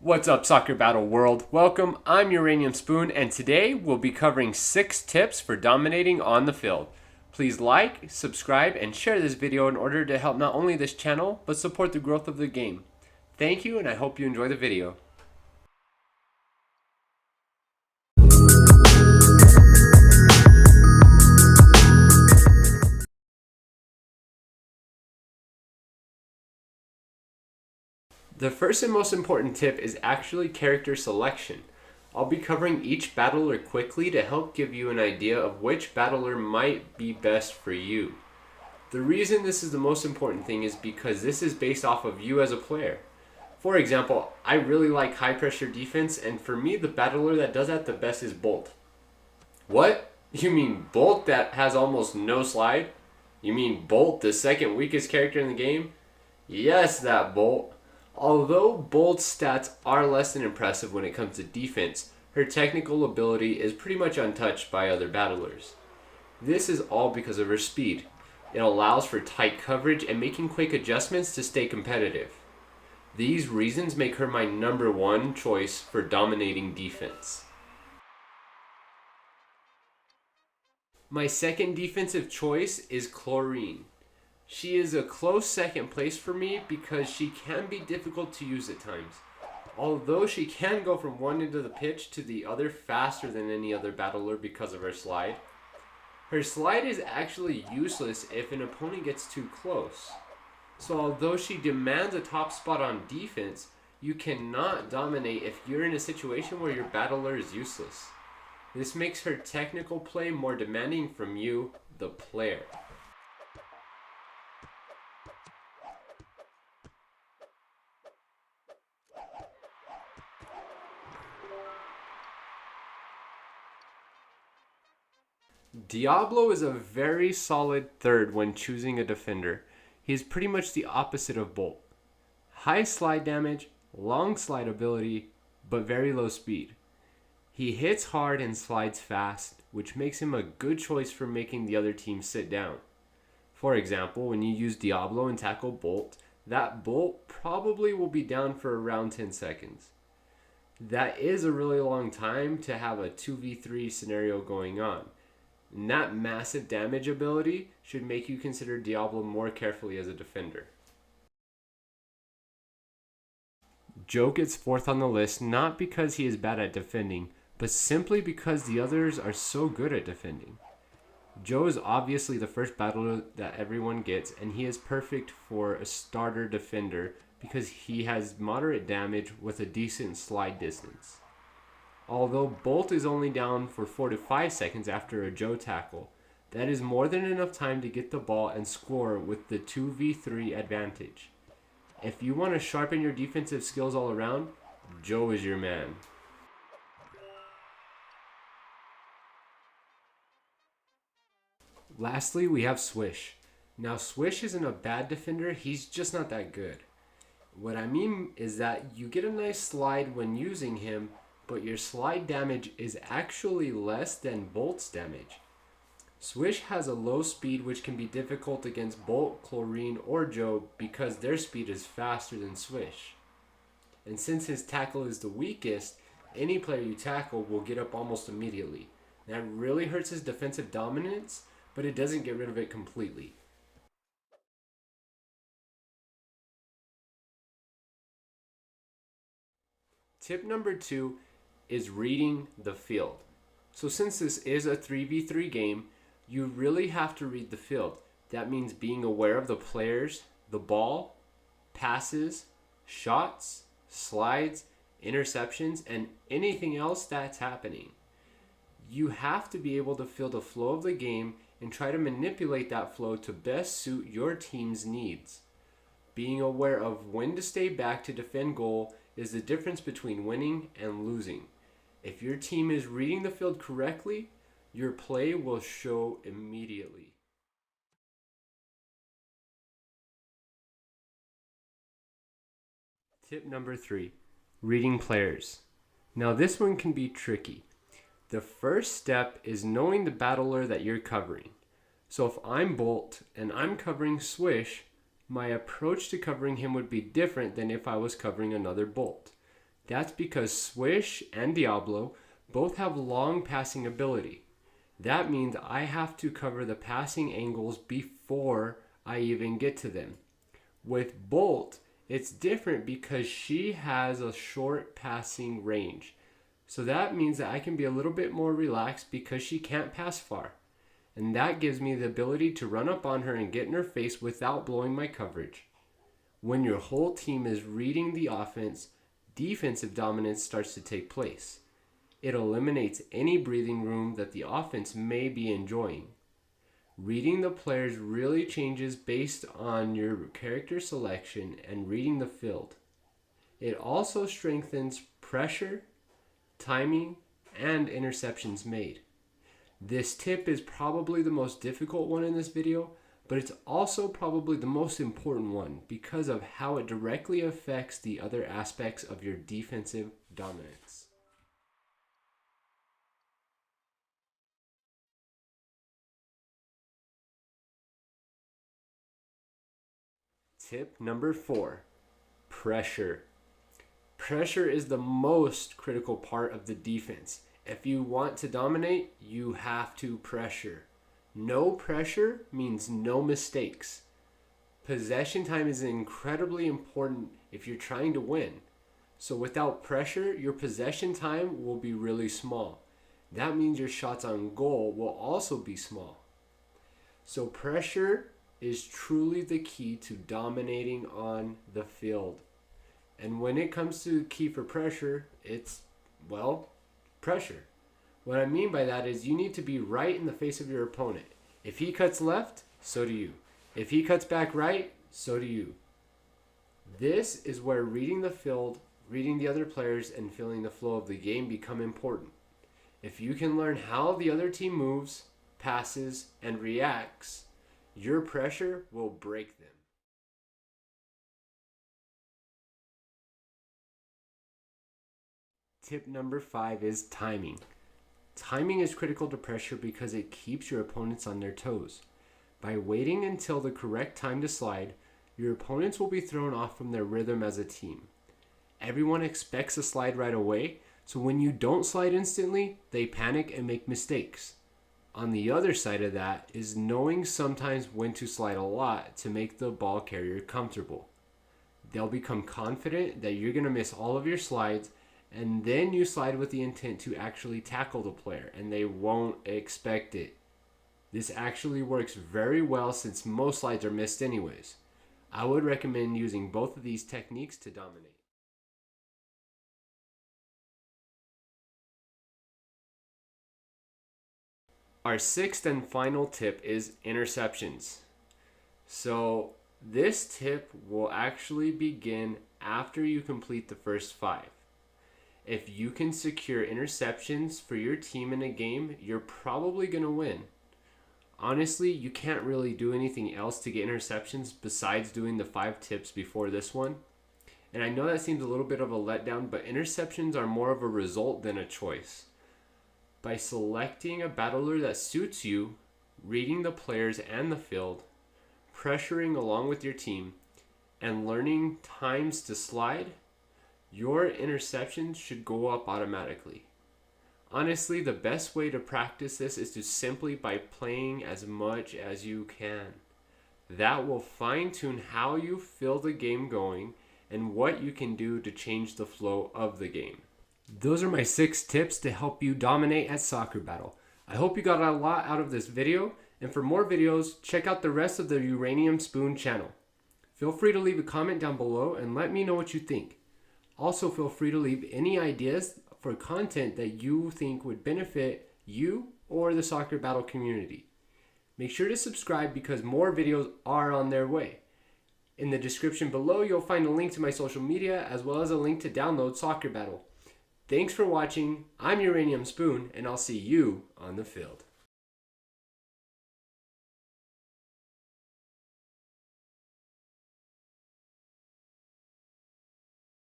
What's up, Soccer Battle World? Welcome, I'm Uranium Spoon, and today we'll be covering 6 tips for dominating on the field. Please like, subscribe, and share this video in order to help not only this channel, but support the growth of the game. Thank you, and I hope you enjoy the video. The first and most important tip is actually character selection. I'll be covering each battler quickly to help give you an idea of which battler might be best for you. The reason this is the most important thing is because this is based off of you as a player. For example, I really like high pressure defense, and for me the battler that does that the best is Bolt. What? You mean Bolt that has almost no slide? You mean Bolt, the second weakest character in the game? Yes, that Bolt. Although Bolt's stats are less than impressive when it comes to defense, her technical ability is pretty much untouched by other battlers. This is all because of her speed. It allows for tight coverage and making quick adjustments to stay competitive. These reasons make her my number one choice for dominating defense. My second defensive choice is Chlorine. She is a close second place for me because she can be difficult to use at times. Although she can go from one end of the pitch to the other faster than any other battler because of her slide. Her slide is actually useless if an opponent gets too close. So although she demands a top spot on defense, you cannot dominate if you're in a situation where your battler is useless. This makes her technical play more demanding from you, the player. Diablo is a very solid third when choosing a defender. He is pretty much the opposite of Bolt. High slide damage, long slide ability, but very low speed. He hits hard and slides fast, which makes him a good choice for making the other team sit down. For example, when you use Diablo and tackle Bolt, that Bolt probably will be down for around 10 seconds. That is a really long time to have a 2v3 scenario going on. And that massive damage ability should make you consider Diablo more carefully as a defender. Joe gets fourth on the list not because he is bad at defending, but simply because the others are so good at defending. Joe is obviously the first battler that everyone gets, and he is perfect for a starter defender because he has moderate damage with a decent slide distance. Although Bolt is only down for 4 to 5 seconds after a Joe tackle, that is more than enough time to get the ball and score with the 2v3 advantage. If you want to sharpen your defensive skills all around, Joe is your man. Lastly, we have Swish. Now Swish isn't a bad defender, he's just not that good. What I mean is that you get a nice slide when using him, but your slide damage is actually less than Bolt's damage. Swish has a low speed which can be difficult against Bolt, Chlorine, or Joe because their speed is faster than Swish. And since his tackle is the weakest, any player you tackle will get up almost immediately. That really hurts his defensive dominance, but it doesn't get rid of it completely. Tip number 2 is reading the field. So since this is a 3v3 game, you really have to read the field. That means being aware of the players, the ball, passes, shots, slides, interceptions, and anything else that's happening. You have to be able to feel the flow of the game and try to manipulate that flow to best suit your team's needs. Being aware of when to stay back to defend goal is the difference between winning and losing. If your team is reading the field correctly, your play will show immediately. Tip number 3, reading players. Now this one can be tricky. The first step is knowing the battler that you're covering. So if I'm Bolt and I'm covering Swish, my approach to covering him would be different than if I was covering another Bolt. That's because Swish and Diablo both have long passing ability. That means I have to cover the passing angles before I even get to them. With Bolt, it's different because she has a short passing range. So that means that I can be a little bit more relaxed because she can't pass far. And that gives me the ability to run up on her and get in her face without blowing my coverage. When your whole team is reading the offense, defensive dominance starts to take place. It eliminates any breathing room that the offense may be enjoying. Reading the players really changes based on your character selection and reading the field. It also strengthens pressure, timing, and interceptions made. This tip is probably the most difficult one in this video, but it's also probably the most important one because of how it directly affects the other aspects of your defensive dominance. Tip number 4, pressure. Pressure is the most critical part of the defense. If you want to dominate, you have to pressure. No pressure means no mistakes. Possession time is incredibly important if you're trying to win. So without pressure, your possession time will be really small. That means your shots on goal will also be small. So pressure is truly the key to dominating on the field. And when it comes to key for pressure, it's, pressure. What I mean by that is you need to be right in the face of your opponent. If he cuts left, so do you. If he cuts back right, so do you. This is where reading the field, reading the other players, and feeling the flow of the game become important. If you can learn how the other team moves, passes, and reacts, your pressure will break them. Tip number 5 is timing. Timing is critical to pressure because it keeps your opponents on their toes. By waiting until the correct time to slide, your opponents will be thrown off from their rhythm as a team. Everyone expects a slide right away, so when you don't slide instantly, they panic and make mistakes. On the other side of that is knowing sometimes when to slide a lot to make the ball carrier comfortable. They'll become confident that you're going to miss all of your slides, and then you slide with the intent to actually tackle the player, and they won't expect it. This actually works very well since most slides are missed anyways. I would recommend using both of these techniques to dominate. Our 6th and final tip is interceptions. So this tip will actually begin after you complete the first 5. If you can secure interceptions for your team in a game, you're probably going to win. Honestly, you can't really do anything else to get interceptions besides doing the 5 tips before this one. And I know that seems a little bit of a letdown, but interceptions are more of a result than a choice. By selecting a battler that suits you, reading the players and the field, pressuring along with your team, and learning times to slide, your interceptions should go up automatically. Honestly, the best way to practice this is to simply by playing as much as you can. That will fine-tune how you feel the game going and what you can do to change the flow of the game. Those are my 6 tips to help you dominate at Soccer Battle. I hope you got a lot out of this video, and for more videos, check out the rest of the Uranium Spoon channel. Feel free to leave a comment down below and let me know what you think. Also, feel free to leave any ideas for content that you think would benefit you or the Soccer Battle community. Make sure to subscribe because more videos are on their way. In the description below, you'll find a link to my social media as well as a link to download Soccer Battle. Thanks for watching. I'm Uranium Spoon, and I'll see you on the field.